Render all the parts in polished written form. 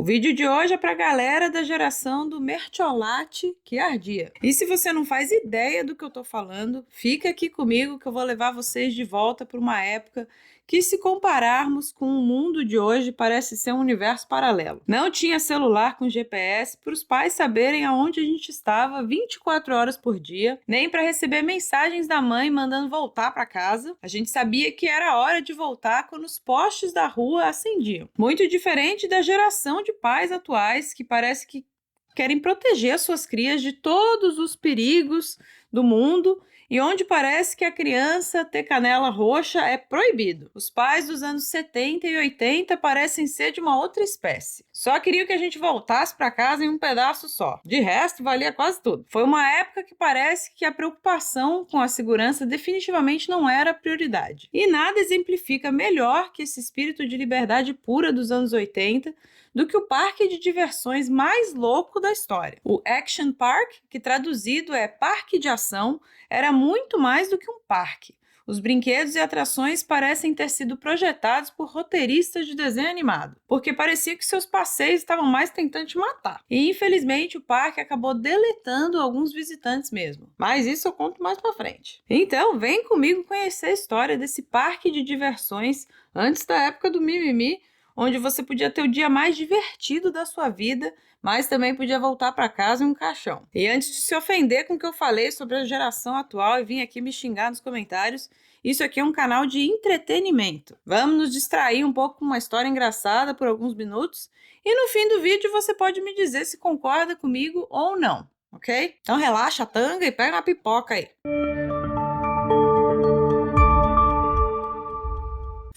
O vídeo de hoje é para a galera da geração do mertiolate que ardia. E se você não faz ideia do que eu tô falando, fica aqui comigo que eu vou levar vocês de volta para uma época que, se compararmos com o mundo de hoje, parece ser um universo paralelo. Não tinha celular com GPS para os pais saberem aonde a gente estava 24 horas por dia, nem para receber mensagens da mãe mandando voltar para casa. A gente sabia que era hora de voltar quando os postes da rua acendiam. Muito diferente da geração de pais atuais que parece que querem proteger as suas crias de todos os perigos do mundo e onde parece que a criança ter canela roxa é proibido. Os pais dos anos 70 e 80 parecem ser de uma outra espécie. Só queriam que a gente voltasse para casa em um pedaço só. De resto, valia quase tudo. Foi uma época que parece que a preocupação com a segurança definitivamente não era a prioridade. E nada exemplifica melhor que esse espírito de liberdade pura dos anos 80 do que o parque de diversões mais louco da história. O Action Park, que traduzido é Parque de Ação, era muito mais do que um parque. Os brinquedos e atrações parecem ter sido projetados por roteiristas de desenho animado, porque parecia que seus passeios estavam mais tentando te matar. E infelizmente o parque acabou deletando alguns visitantes mesmo. Mas isso eu conto mais pra frente. Então vem comigo conhecer a história desse parque de diversões antes da época do mimimi, onde você podia ter o dia mais divertido da sua vida, mas também podia voltar para casa em um caixão. E antes de se ofender com o que eu falei sobre a geração atual e vir aqui me xingar nos comentários, isso aqui é um canal de entretenimento. Vamos nos distrair um pouco com uma história engraçada por alguns minutos e no fim do vídeo você pode me dizer se concorda comigo ou não, ok? Então relaxa a tanga e pega uma pipoca aí.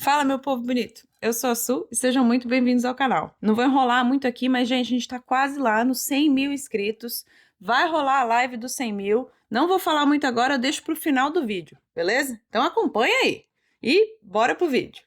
Fala, meu povo bonito! Eu sou a Su e sejam muito bem-vindos ao canal. Não vou enrolar muito aqui, mas, gente, a gente tá quase lá nos 100 mil inscritos. Vai rolar a live dos 100 mil. Não vou falar muito agora, eu deixo pro final do vídeo, beleza? Então acompanha aí. E bora pro vídeo.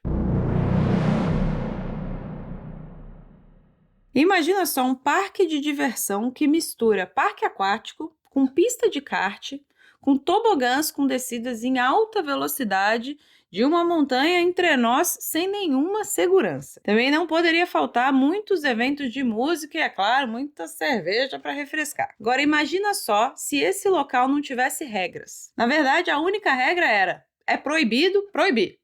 Imagina só um parque de diversão que mistura parque aquático com pista de kart, com tobogãs com descidas em alta velocidade de uma montanha entre nós sem nenhuma segurança. Também não poderia faltar muitos eventos de música e, é claro, muita cerveja para refrescar. Agora imagina só se esse local não tivesse regras. Na verdade, a única regra era: é proibido proibir.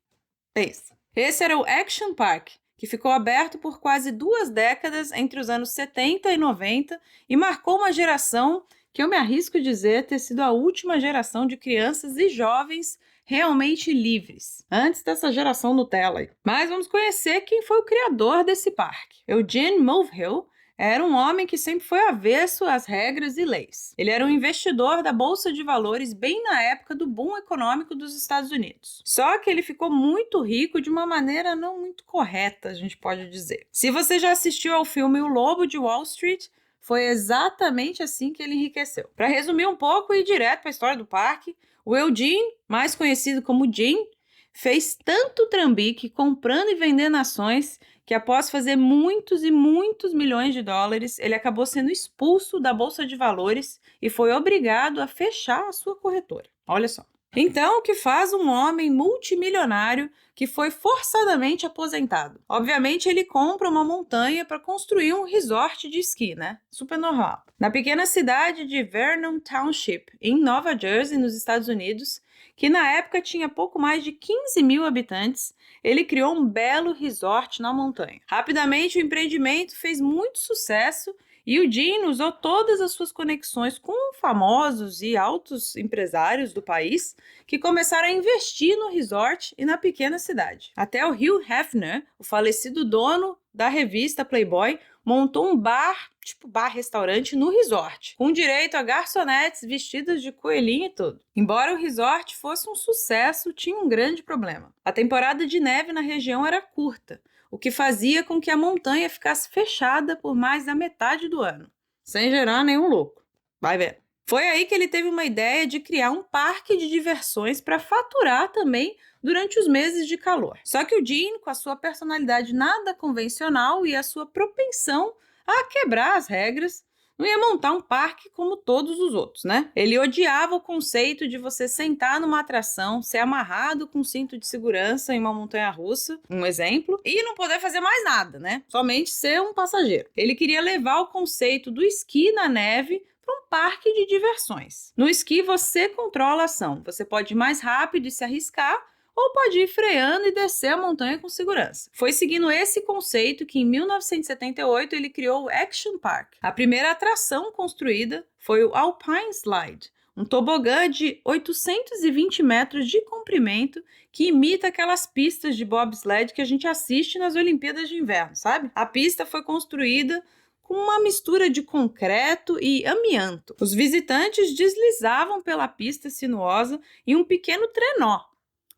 Pensa. Esse era o Action Park, que ficou aberto por quase 2 décadas entre os anos 70 e 90 e marcou uma geração que eu me arrisco dizer ter sido a última geração de crianças e jovens realmente livres, antes dessa geração Nutella aí. Mas vamos conhecer quem foi o criador desse parque. Eugene Mulvihill era um homem que sempre foi avesso às regras e leis. Ele era um investidor da Bolsa de Valores bem na época do boom econômico dos Estados Unidos. Só que ele ficou muito rico de uma maneira não muito correta, a gente pode dizer. Se você já assistiu ao filme O Lobo de Wall Street, foi exatamente assim que ele enriqueceu. Para resumir um pouco e ir direto para a história do parque, o Eugene, mais conhecido como Gene, fez tanto trambique comprando e vendendo ações que, após fazer muitos e muitos milhões de dólares, ele acabou sendo expulso da Bolsa de Valores e foi obrigado a fechar a sua corretora. Olha só. Então, o que faz um homem multimilionário que foi forçadamente aposentado? Obviamente, ele compra uma montanha para construir um resort de esqui, né? Super normal. Na pequena cidade de Vernon Township, em Nova Jersey, nos Estados Unidos, que na época tinha pouco mais de 15 mil habitantes, ele criou um belo resort na montanha. Rapidamente, o empreendimento fez muito sucesso e o Gene usou todas as suas conexões com famosos e altos empresários do país que começaram a investir no resort e na pequena cidade. Até o Hugh Hefner, o falecido dono da revista Playboy, montou um bar, tipo bar-restaurante, no resort, com direito a garçonetes vestidas de coelhinho e tudo. Embora o resort fosse um sucesso, tinha um grande problema. A temporada de neve na região era curta, o que fazia com que a montanha ficasse fechada por mais da metade do ano, sem gerar nenhum lucro. Vai ver. Foi aí que ele teve uma ideia de criar um parque de diversões para faturar também durante os meses de calor. Só que o Gene, com a sua personalidade nada convencional e a sua propensão a quebrar as regras, não ia montar um parque como todos os outros, né? Ele odiava o conceito de você sentar numa atração, ser amarrado com um cinto de segurança em uma montanha-russa, um exemplo, e não poder fazer mais nada, né? Somente ser um passageiro. Ele queria levar o conceito do esqui na neve para um parque de diversões. No esqui, você controla a ação. Você pode ir mais rápido e se arriscar, ou pode ir freando e descer a montanha com segurança. Foi seguindo esse conceito que, em 1978, ele criou o Action Park. A primeira atração construída foi o Alpine Slide, um tobogã de 820 metros de comprimento que imita aquelas pistas de bobsled que a gente assiste nas Olimpíadas de Inverno, sabe? A pista foi construída com uma mistura de concreto e amianto. Os visitantes deslizavam pela pista sinuosa em um pequeno trenó,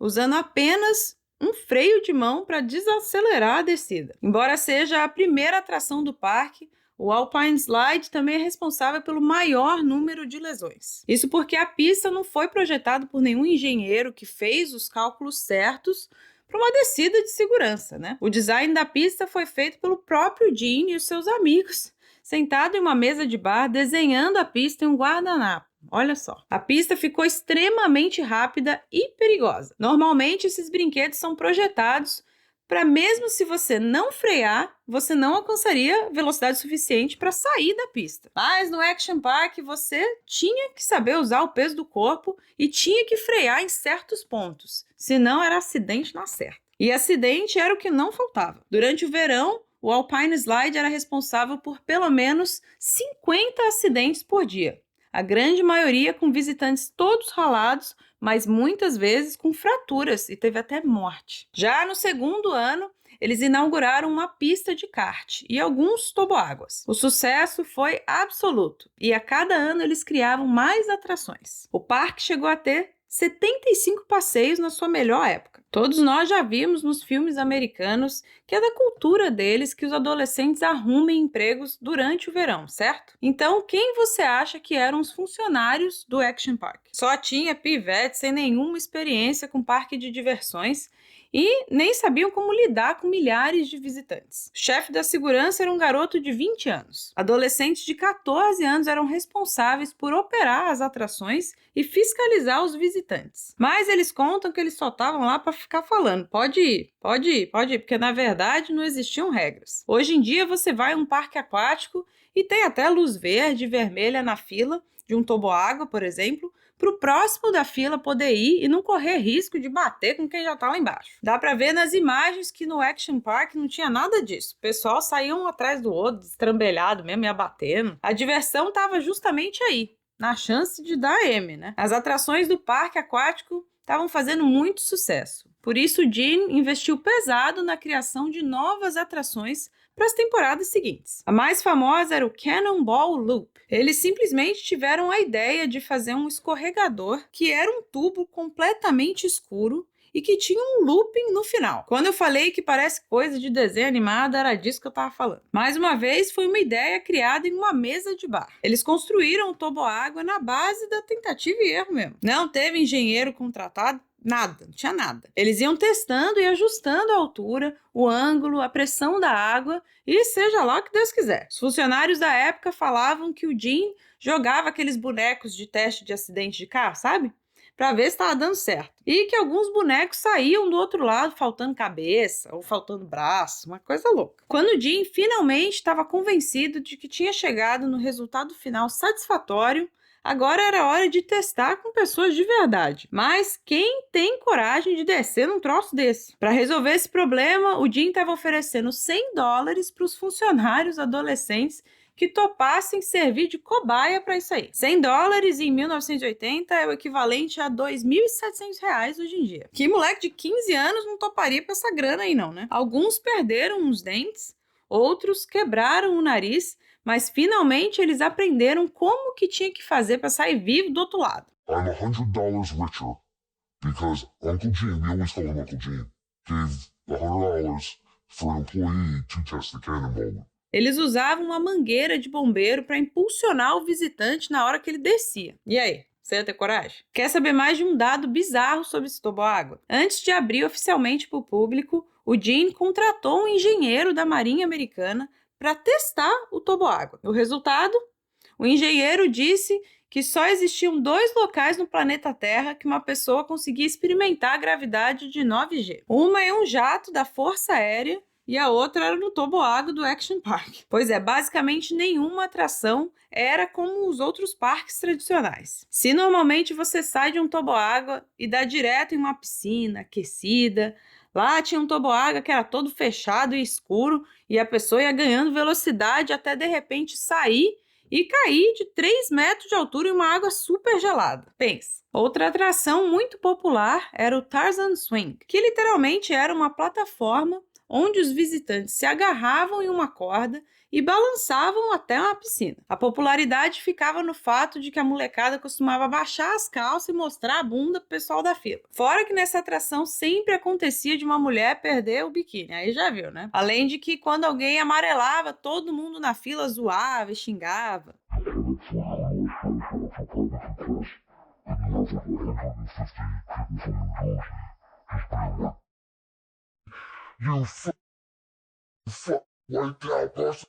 usando apenas um freio de mão para desacelerar a descida. Embora seja a primeira atração do parque, o Alpine Slide também é responsável pelo maior número de lesões. Isso porque a pista não foi projetada por nenhum engenheiro que fez os cálculos certos para uma descida de segurança, né? O design da pista foi feito pelo próprio Gene e os seus amigos, sentado em uma mesa de bar, desenhando a pista em um guardanapo. Olha só, a pista ficou extremamente rápida e perigosa. Normalmente, esses brinquedos são projetados para, mesmo se você não frear, você não alcançaria velocidade suficiente para sair da pista. Mas no Action Park, você tinha que saber usar o peso do corpo e tinha que frear em certos pontos, senão era acidente na certa. E acidente era o que não faltava. Durante o verão, o Alpine Slide era responsável por pelo menos 50 acidentes por dia. A grande maioria com visitantes todos ralados, mas muitas vezes com fraturas e teve até morte. Já no segundo ano, eles inauguraram uma pista de kart e alguns toboáguas. O sucesso foi absoluto e a cada ano eles criavam mais atrações. O parque chegou a ter 75 passeios na sua melhor época. Todos nós já vimos nos filmes americanos que é da cultura deles que os adolescentes arrumem empregos durante o verão, certo? Então, quem você acha que eram os funcionários do Action Park? Só tinha pivete sem nenhuma experiência com parque de diversões e nem sabiam como lidar com milhares de visitantes. O chefe da segurança era um garoto de 20 anos. Adolescentes de 14 anos eram responsáveis por operar as atrações e fiscalizar os visitantes. Mas eles contam que eles só estavam lá para ficar falando, pode ir, pode ir, pode ir, porque na verdade não existiam regras. Hoje em dia você vai a um parque aquático e tem até luz verde e vermelha na fila de um toboágua, por exemplo, para o próximo da fila poder ir e não correr risco de bater com quem já está lá embaixo. Dá para ver nas imagens que no Action Park não tinha nada disso. O pessoal saía um atrás do outro, destrambelhado mesmo, ia batendo. A diversão estava justamente aí, na chance de dar M, né? As atrações do parque aquático estavam fazendo muito sucesso. Por isso, o Gene investiu pesado na criação de novas atrações para as temporadas seguintes. A mais famosa era o Cannonball Loop. Eles simplesmente tiveram a ideia de fazer um escorregador que era um tubo completamente escuro e que tinha um looping no final. Quando eu falei que parece coisa de desenho animado, era disso que eu estava falando. Mais uma vez, foi uma ideia criada em uma mesa de bar. Eles construíram o toboágua na base da tentativa e erro mesmo. Não teve engenheiro contratado, nada, não tinha nada. Eles iam testando e ajustando a altura, o ângulo, a pressão da água e seja lá o que Deus quiser. Os funcionários da época falavam que o Gene jogava aqueles bonecos de teste de acidente de carro, sabe? Para ver se estava dando certo. E que alguns bonecos saíam do outro lado faltando cabeça ou faltando braço, uma coisa louca. Quando o Gene finalmente estava convencido de que tinha chegado no resultado final satisfatório, agora era hora de testar com pessoas de verdade. Mas quem tem coragem de descer num troço desse? Para resolver esse problema, o Gene estava oferecendo $100 para os funcionários adolescentes que topassem servir de cobaia para isso aí. $100 em 1980 é o equivalente a R$ 2.700 hoje em dia. Que moleque de 15 anos não toparia para essa grana aí não, né? Alguns perderam os dentes, outros quebraram o nariz, mas finalmente eles aprenderam como que tinha que fazer para sair vivo do outro lado. I'm $100 richer because Uncle Gene, we always call him Uncle Gene, gave $100 for an employee to test the cannonball. Eles usavam uma mangueira de bombeiro para impulsionar o visitante na hora que ele descia. E aí? Você ia ter coragem? Quer saber mais de um dado bizarro sobre esse toboágua? Antes de abrir oficialmente para o público, o Gene contratou um engenheiro da Marinha Americana para testar o toboágua. O resultado? O engenheiro disse que só existiam 2 locais no planeta Terra que uma pessoa conseguia experimentar a gravidade de 9G. Uma em um jato da Força Aérea e a outra era no toboágua do Action Park. Pois é, basicamente nenhuma atração era como os outros parques tradicionais. Se normalmente você sai de um toboágua e dá direto em uma piscina aquecida, lá tinha um toboágua que era todo fechado e escuro e a pessoa ia ganhando velocidade até de repente sair e cair de 3 metros de altura em uma água super gelada. Pense. Outra atração muito popular era o Tarzan Swing, que literalmente era uma plataforma onde os visitantes se agarravam em uma corda e balançavam até uma piscina. A popularidade ficava no fato de que a molecada costumava baixar as calças e mostrar a bunda pro pessoal da fila. Fora que nessa atração sempre acontecia de uma mulher perder o biquíni, aí já viu, né? Além de que quando alguém amarelava, todo mundo na fila zoava e xingava. You wiped out Boston.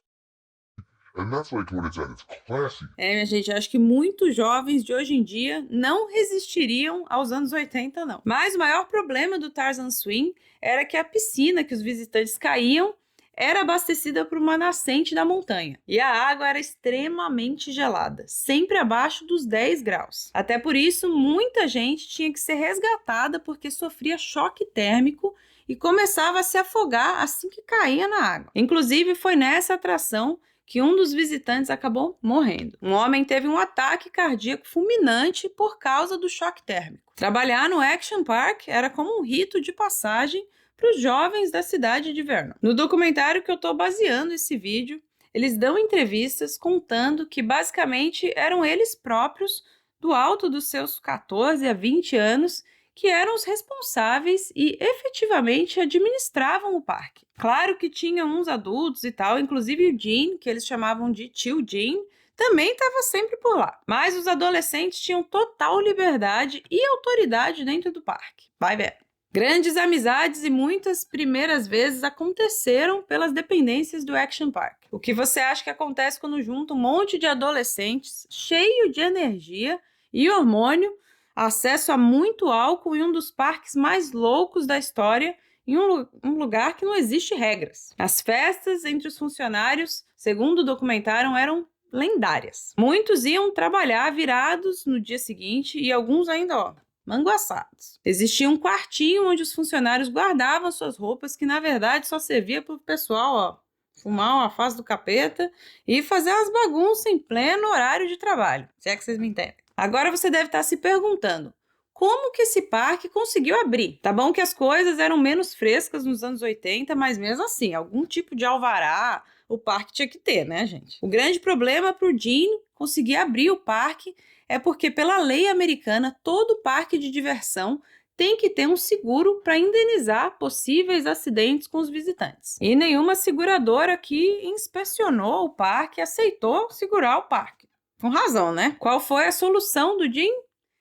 And that's like what it's at. It's classy. Minha gente, acho que muitos jovens de hoje em dia não resistiriam aos anos 80, não. Mas o maior problema do Tarzan Swing era que a piscina que os visitantes caíam era abastecida por uma nascente da montanha. E a água era extremamente gelada, sempre abaixo dos 10 graus. Até por isso, muita gente tinha que ser resgatada porque sofria choque térmico e começava a se afogar assim que caía na água. Inclusive, foi nessa atração que um dos visitantes acabou morrendo. Um homem teve um ataque cardíaco fulminante por causa do choque térmico. Trabalhar no Action Park era como um rito de passagem para os jovens da cidade de Vernon. No documentário que eu estou baseando esse vídeo, eles dão entrevistas contando que basicamente eram eles próprios, do alto dos seus 14 a 20 anos, que eram os responsáveis e efetivamente administravam o parque. Claro que tinha uns adultos e tal, inclusive o Gene, que eles chamavam de tio Gene, também estava sempre por lá. Mas os adolescentes tinham total liberdade e autoridade dentro do parque. Vai ver. Grandes amizades e muitas primeiras vezes aconteceram pelas dependências do Action Park. O que você acha que acontece quando junta um monte de adolescentes cheio de energia e hormônio, acesso a muito álcool em um dos parques mais loucos da história, em um lugar que não existe regras. As festas entre os funcionários, segundo o documentário, eram lendárias. Muitos iam trabalhar virados no dia seguinte e alguns ainda, manguaçados. Existia um quartinho onde os funcionários guardavam suas roupas, que na verdade só servia para o pessoal, fumar uma face do capeta e fazer as bagunças em pleno horário de trabalho, se é que vocês me entendem. Agora você deve estar se perguntando, como que esse parque conseguiu abrir? Tá bom que as coisas eram menos frescas nos anos 80, mas mesmo assim, algum tipo de alvará o parque tinha que ter, né, gente? O grande problema para o Gene conseguir abrir o parque é porque, pela lei americana, todo parque de diversão tem que ter um seguro para indenizar possíveis acidentes com os visitantes. E nenhuma seguradora que inspecionou o parque aceitou segurar o parque. Com razão, né? Qual foi a solução do Gene?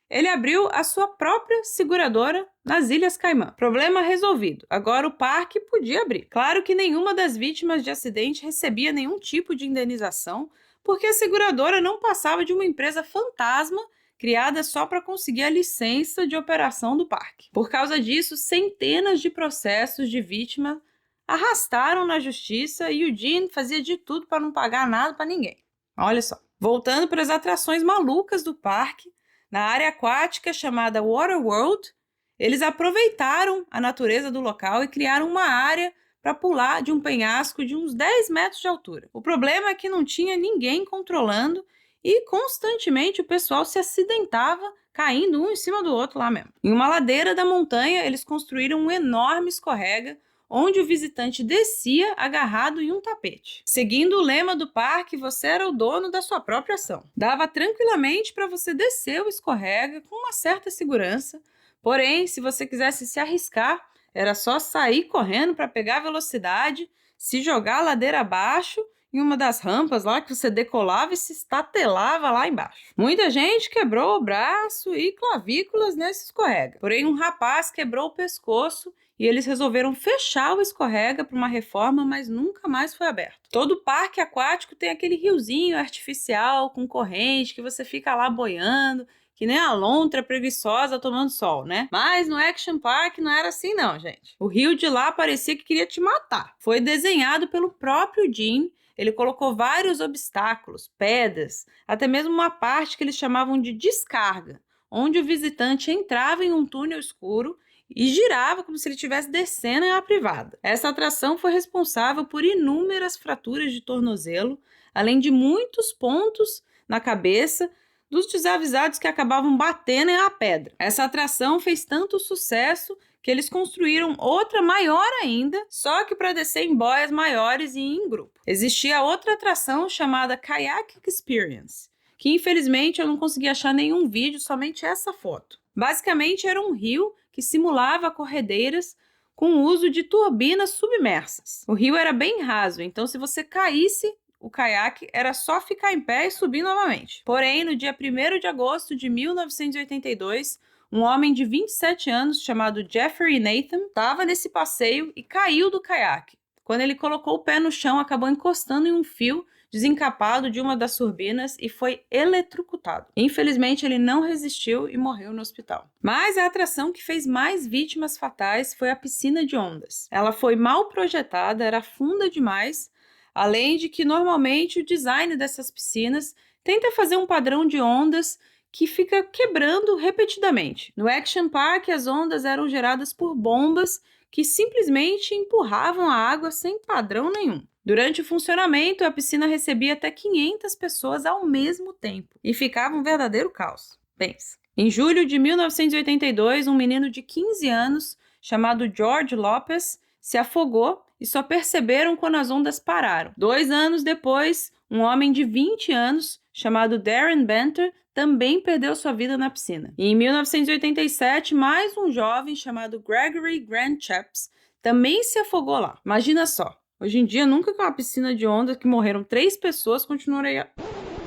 Ele abriu a sua própria seguradora nas Ilhas Caimã. Problema resolvido. Agora o parque podia abrir. Claro que nenhuma das vítimas de acidente recebia nenhum tipo de indenização, porque a seguradora não passava de uma empresa fantasma criada só para conseguir a licença de operação do parque. Por causa disso, centenas de processos de vítima arrastaram na justiça e o Gene fazia de tudo para não pagar nada para ninguém. Olha só. Voltando para as atrações malucas do parque, na área aquática chamada Water World, eles aproveitaram a natureza do local e criaram uma área para pular de um penhasco de uns 10 metros de altura. O problema é que não tinha ninguém controlando e constantemente o pessoal se acidentava, caindo um em cima do outro lá mesmo. Em uma ladeira da montanha, eles construíram um enorme escorrega, onde o visitante descia agarrado em um tapete. Seguindo o lema do parque, você era o dono da sua própria ação. Dava tranquilamente para você descer o escorrega com uma certa segurança, porém, se você quisesse se arriscar, era só sair correndo para pegar velocidade, se jogar a ladeira abaixo em uma das rampas lá que você decolava e se estatelava lá embaixo. Muita gente quebrou o braço e clavículas nesse escorrega. Porém, um rapaz quebrou o pescoço e eles resolveram fechar o escorrega para uma reforma, mas nunca mais foi aberto. Todo parque aquático tem aquele riozinho artificial com corrente que você fica lá boiando, que nem a lontra preguiçosa tomando sol, né? Mas no Action Park não era assim não, gente. O rio de lá parecia que queria te matar. Foi desenhado pelo próprio Jim. Ele colocou vários obstáculos, pedras, até mesmo uma parte que eles chamavam de descarga, onde o visitante entrava em um túnel escuro e girava como se ele estivesse descendo em uma privada. Essa atração foi responsável por inúmeras fraturas de tornozelo, além de muitos pontos na cabeça dos desavisados que acabavam batendo em uma pedra. Essa atração fez tanto sucesso que eles construíram outra maior ainda, só que para descer em boias maiores e em grupo. Existia outra atração chamada Kayak Experience, que infelizmente eu não consegui achar nenhum vídeo, somente essa foto. Basicamente era um rio que simulava corredeiras com o uso de turbinas submersas. O rio era bem raso, então se você caísse, o caiaque era só ficar em pé e subir novamente. Porém, no dia 1º de agosto de 1982, um homem de 27 anos chamado Jeffrey Nathan estava nesse passeio e caiu do caiaque. Quando ele colocou o pé no chão, acabou encostando em um fio desencapado de uma das turbinas e foi eletrocutado. Infelizmente, ele não resistiu e morreu no hospital. Mas a atração que fez mais vítimas fatais foi a piscina de ondas. Ela foi mal projetada, era funda demais, além de que normalmente o design dessas piscinas tenta fazer um padrão de ondas que fica quebrando repetidamente. No Action Park, as ondas eram geradas por bombas que simplesmente empurravam a água sem padrão nenhum. Durante o funcionamento, a piscina recebia até 500 pessoas ao mesmo tempo e ficava um verdadeiro caos. Pensa. Em julho de 1982, um menino de 15 anos, chamado George Lopez, se afogou e só perceberam quando as ondas pararam. 2 anos depois, um homem de 20 anos, chamado Darren Banter, também perdeu sua vida na piscina. E em 1987, mais um jovem chamado Gregory Grant Chaps também se afogou lá. Imagina só. Hoje em dia, nunca que uma piscina de ondas que morreram 3 pessoas continuaria...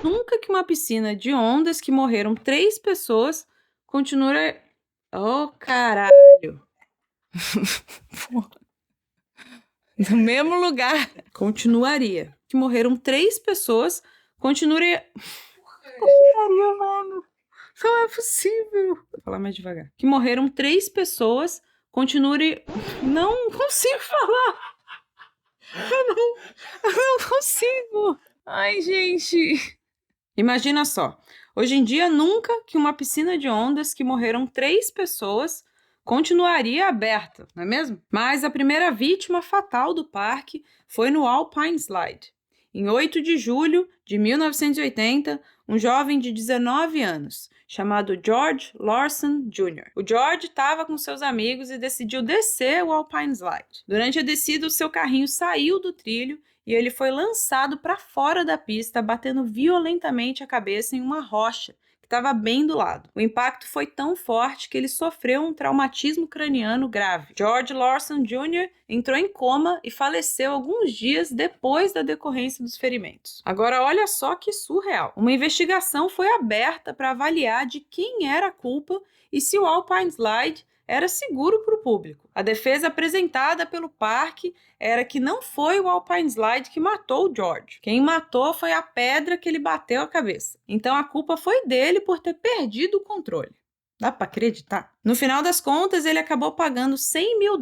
Nunca que uma piscina de ondas que morreram 3 pessoas continuaria... Oh, caralho! No mesmo lugar. Continuaria. Que morreram 3 pessoas, continuaria... Porcaria, mano! Não é possível! Vou falar mais devagar. Que morreram 3 pessoas, continuaria... Não consigo falar! Eu não consigo. Ai, gente. Imagina só. Hoje em dia, nunca que uma piscina de ondas que morreram 3 pessoas continuaria aberta, não é mesmo? Mas a primeira vítima fatal do parque foi no Alpine Slide. Em 8 de julho de 1980, um jovem de 19 anos, chamado George Lawson Jr. O George estava com seus amigos e decidiu descer o Alpine Slide. Durante a descida, o seu carrinho saiu do trilho e ele foi lançado para fora da pista, batendo violentamente a cabeça em uma rocha que estava bem do lado. O impacto foi tão forte que ele sofreu um traumatismo craniano grave. George Lawson Jr. entrou em coma e faleceu alguns dias depois da decorrência dos ferimentos. Agora, olha só que surreal. Uma investigação foi aberta para avaliar de quem era a culpa e se o Alpine Slide era seguro para o público. A defesa apresentada pelo parque era que não foi o Alpine Slide que matou o George. Quem matou foi a pedra que ele bateu a cabeça. Então a culpa foi dele por ter perdido o controle. Dá para acreditar? No final das contas, ele acabou pagando $100 mil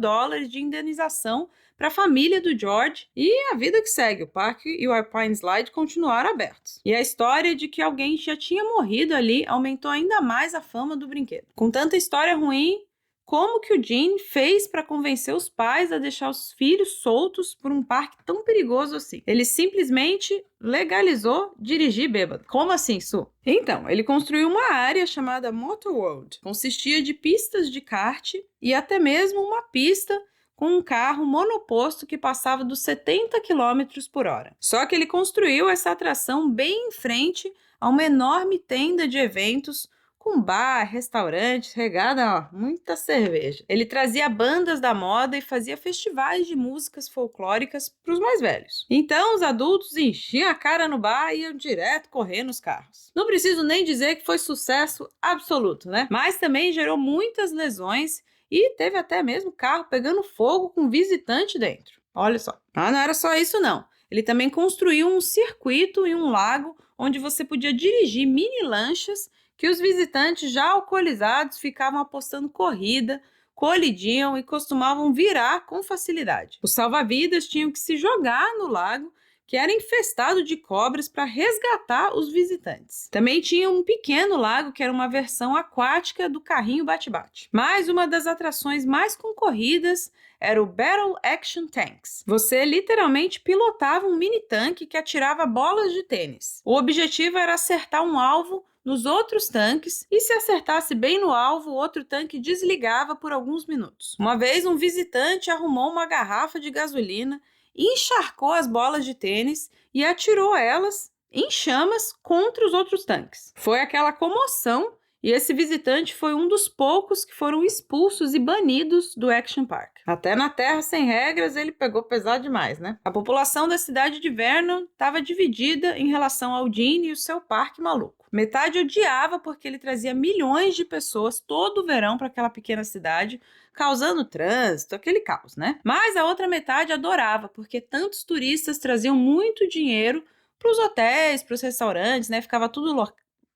de indenização para a família do George e a vida que segue. O parque e o Alpine Slide continuaram abertos. E a história de que alguém já tinha morrido ali aumentou ainda mais a fama do brinquedo. Com tanta história ruim, como que o Jim fez para convencer os pais a deixar os filhos soltos por um parque tão perigoso assim? Ele simplesmente legalizou dirigir bêbado. Como assim, Su? Então, ele construiu uma área chamada Motor World. Consistia de pistas de kart e até mesmo uma pista com um carro monoposto que passava dos 70 km por hora. Só que ele construiu essa atração bem em frente a uma enorme tenda de eventos com bar, restaurantes, regada, muita cerveja. Ele trazia bandas da moda e fazia festivais de músicas folclóricas para os mais velhos. Então, os adultos enchiam a cara no bar e iam direto correr nos carros. Não preciso nem dizer que foi sucesso absoluto, né? Mas também gerou muitas lesões e teve até mesmo carro pegando fogo com visitante dentro. Olha só. Ah, não era só isso não. Ele também construiu um circuito em um lago onde você podia dirigir mini lanchas que os visitantes já alcoolizados ficavam apostando corrida, colidiam e costumavam virar com facilidade. Os salva-vidas tinham que se jogar no lago, que era infestado de cobras, para resgatar os visitantes. Também tinha um pequeno lago que era uma versão aquática do carrinho bate-bate. Mas uma das atrações mais concorridas era o Battle Action Tanks. Você literalmente pilotava um mini tanque que atirava bolas de tênis. O objetivo era acertar um alvo nos outros tanques, e se acertasse bem no alvo, o outro tanque desligava por alguns minutos. Uma vez, um visitante arrumou uma garrafa de gasolina, encharcou as bolas de tênis e atirou elas em chamas contra os outros tanques. Foi aquela comoção, e esse visitante foi um dos poucos que foram expulsos e banidos do Action Park. Até na Terra Sem Regras ele pegou pesado demais, né? A população da cidade de Vernon estava dividida em relação ao Gene e o seu parque maluco. Metade odiava porque ele trazia milhões de pessoas todo o verão para aquela pequena cidade, causando trânsito, aquele caos, né? Mas a outra metade adorava porque tantos turistas traziam muito dinheiro para os hotéis, para os restaurantes, né? Ficava tudo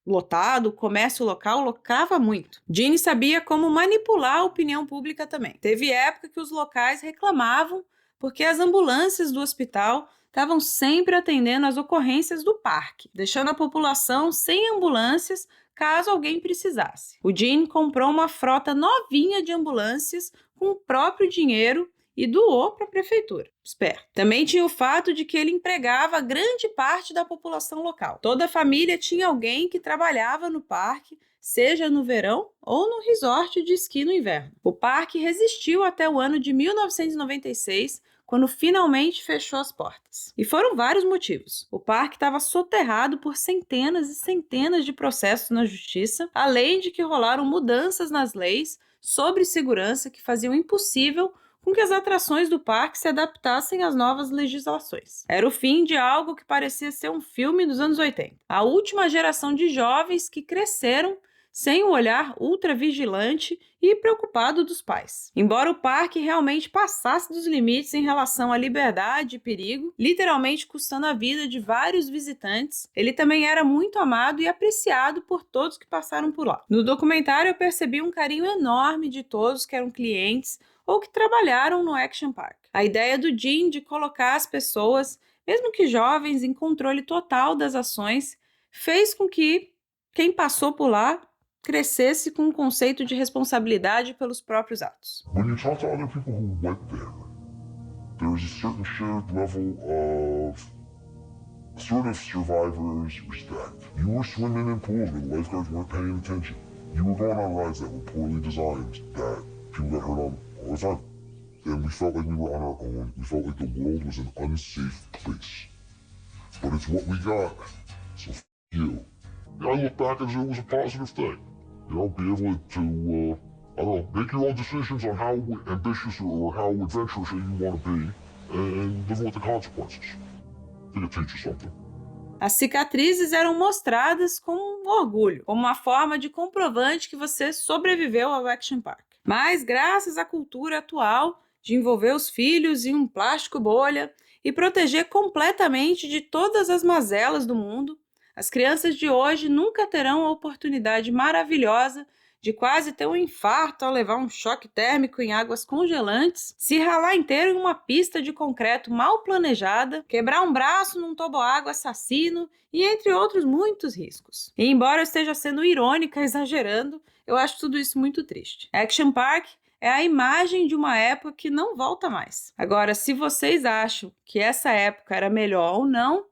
lotado, o comércio local locava muito. Gene sabia como manipular a opinião pública também. Teve época que os locais reclamavam porque as ambulâncias do hospital estavam sempre atendendo às ocorrências do parque, deixando a população sem ambulâncias caso alguém precisasse. O Gene comprou uma frota novinha de ambulâncias com o próprio dinheiro e doou para a prefeitura. Esperto. Também tinha o fato de que ele empregava grande parte da população local. Toda a família tinha alguém que trabalhava no parque, seja no verão ou no resort de esqui no inverno. O parque resistiu até o ano de 1996, quando finalmente fechou as portas. E foram vários motivos. O parque estava soterrado por centenas e centenas de processos na justiça, além de que rolaram mudanças nas leis sobre segurança que faziam impossível com que as atrações do parque se adaptassem às novas legislações. Era o fim de algo que parecia ser um filme dos anos 80. A última geração de jovens que cresceram sem o olhar ultravigilante e preocupado dos pais. Embora o parque realmente passasse dos limites em relação à liberdade e perigo, literalmente custando a vida de vários visitantes, ele também era muito amado e apreciado por todos que passaram por lá. No documentário eu percebi um carinho enorme de todos que eram clientes ou que trabalharam no Action Park. A ideia do Gene de colocar as pessoas, mesmo que jovens, em controle total das ações, fez com que quem passou por lá crescesse com um conceito de responsabilidade pelos próprios atos. When you talk to other people who went there is a certain shared level of sort of survivor's respect. You were swimming in pools where the lifeguards weren't paying attention. You were going on rides that were poorly designed, that people got hurt on all the time. And we felt like we were on our own. We felt like the world was an unsafe place. But it's what we got, so f*** you. I look back as it was a positive thing. You know, be able to, I don't know, make your own decisions on how ambitious or how adventurous you want to be, and live with the consequences. I think it teaches something. As cicatrizes eram mostradas com orgulho, como uma forma de comprovante que você sobreviveu ao Action Park. Mas, graças à cultura atual de envolver os filhos em um plástico bolha e proteger completamente de todas as mazelas do mundo, as crianças de hoje nunca terão a oportunidade maravilhosa de quase ter um infarto ao levar um choque térmico em águas congelantes, se ralar inteiro em uma pista de concreto mal planejada, quebrar um braço num toboágua assassino e entre outros muitos riscos. E embora eu esteja sendo irônica, exagerando, eu acho tudo isso muito triste. Action Park é a imagem de uma época que não volta mais. Agora, se vocês acham que essa época era melhor ou não,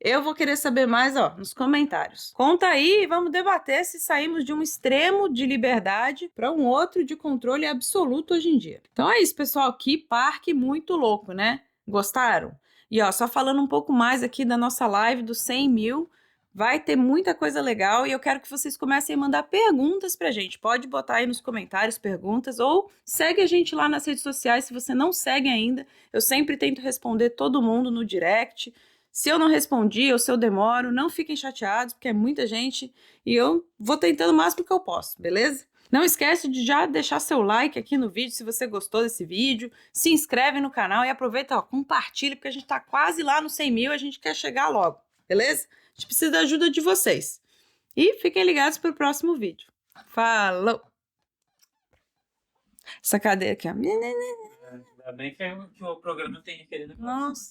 eu vou querer saber mais, nos comentários. Conta aí e vamos debater se saímos de um extremo de liberdade para um outro de controle absoluto hoje em dia. Então é isso, pessoal. Que parque muito louco, né? Gostaram? E só falando um pouco mais aqui da nossa live dos 100 mil, vai ter muita coisa legal e eu quero que vocês comecem a mandar perguntas pra gente. Pode botar aí nos comentários perguntas ou segue a gente lá nas redes sociais se você não segue ainda. Eu sempre tento responder todo mundo no direct. Se eu não respondi ou se eu demoro, não fiquem chateados, porque é muita gente e eu vou tentando o máximo que eu posso, beleza? Não esquece de já deixar seu like aqui no vídeo se você gostou desse vídeo, se inscreve no canal e aproveita, ó, compartilha, porque a gente tá quase lá nos 100 mil, a gente quer chegar logo, beleza? A gente precisa da ajuda de vocês. E fiquem ligados para o próximo vídeo. Falou! Essa cadeira aqui, ó. Ainda bem que o programa tem referendo. Nossa.